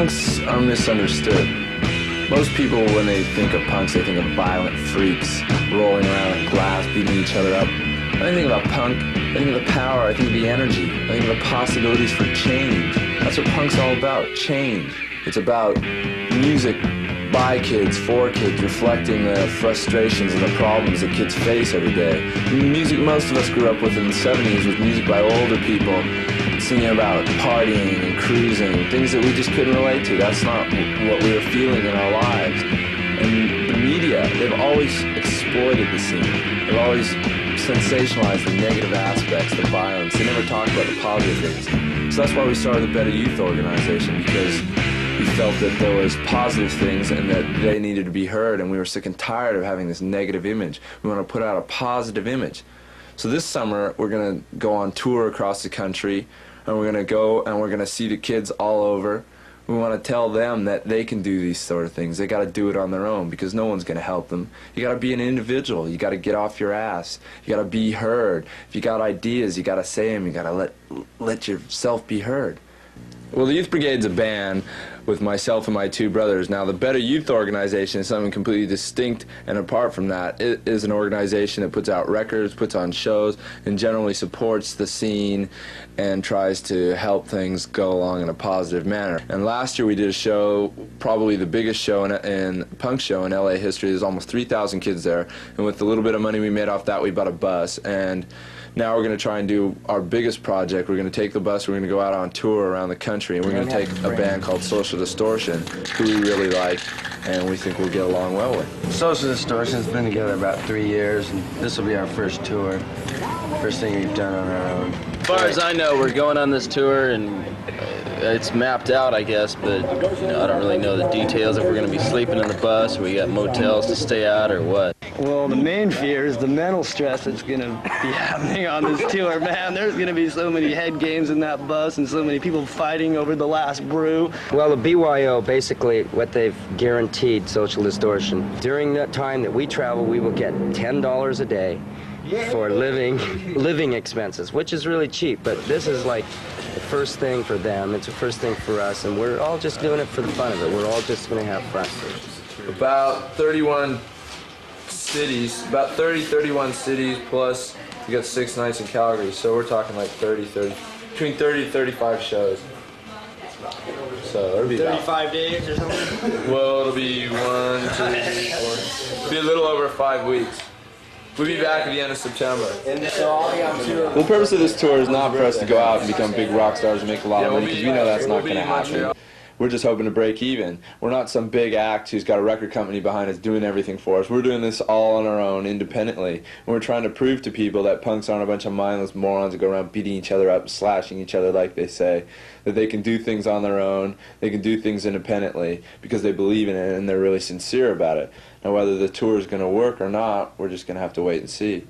Punks are misunderstood. Most people, when they think of punks, they think of violent freaks rolling around in glass, beating each other up. When I think about punk, I think of the power, I think of the energy, I think of the possibilities for change. That's what punk's all about, change. It's about music by kids, for kids, reflecting the frustrations and the problems that kids face every day. The music most of us grew up with in the 70s was music by older people, singing about partying and cruising, things that we just couldn't relate to. That's not what we were feeling in our lives. And the media, they've always exploited the scene. They've always sensationalized the negative aspects, the violence. They never talked about the positive things. So that's why we started the Better Youth organization, because we felt that there was positive things and that they needed to be heard, and we were sick and tired of having this negative image. We want to put out a positive image. So this summer, we're going to go on tour across the country, and we're going to go and we're going to see the kids all over. We want to tell them that they can do these sort of things. They got to do it on their own, because no one's going to help them. You got to be an individual. You got to get off your ass. You got to be heard. If you got ideas, you got to say them. You got to let yourself be heard. Well, the Youth Brigade's a band with myself and my two brothers. Now, the Better Youth organization is something completely distinct and apart from that. It is an organization that puts out records, puts on shows, and generally supports the scene and tries to help things go along in a positive manner. And last year we did a show, probably the biggest show in punk show in LA history. There's almost 3,000 kids there, and with the little bit of money we made off that, we bought a bus. And now we're going to try and do our biggest project. We're going to take the bus, we're going to go out on tour around the country, and we're going to take a band called Distortion, who we really like, and we think we'll get along well with. Social Distortion's been together about 3 years, and this will be our first tour. First thing we've done on our own. As far as I know, we're going on this tour, and it's mapped out, I guess, but you know, I don't really know the details, if we're going to be sleeping in the bus, or we got motels to stay at, or what. Well, the main fear is the mental stress that's going to be happening on this tour, man. There's going to be so many head games in that bus and so many people fighting over the last brew. Well, the BYO, basically what they've guaranteed Social Distortion. During that time that we travel, we will get $10 a day for living expenses, which is really cheap, but this is like the first thing for them, it's the first thing for us, and we're all just doing it for the fun of it. We're all just going to have fun. About 31 cities, about 31 cities, plus we got 6 nights in Calgary, so we're talking like between 30 to 35 shows. So it'll be 35 days or something? Well, it'll be 1, 2, 3, 4, it'll be a little over 5 weeks. We'll be back at the end of September. The purpose of this tour is not for us to go out and become big rock stars and make a lot of money, because we know that's not going to happen. We're just hoping to break even. We're not some big act who's got a record company behind us doing everything for us. We're doing this all on our own, independently. And we're trying to prove to people that punks aren't a bunch of mindless morons that go around beating each other up, slashing each other like they say. That they can do things on their own, they can do things independently, because they believe in it and they're really sincere about it. Now, whether the tour is going to work or not, we're just going to have to wait and see.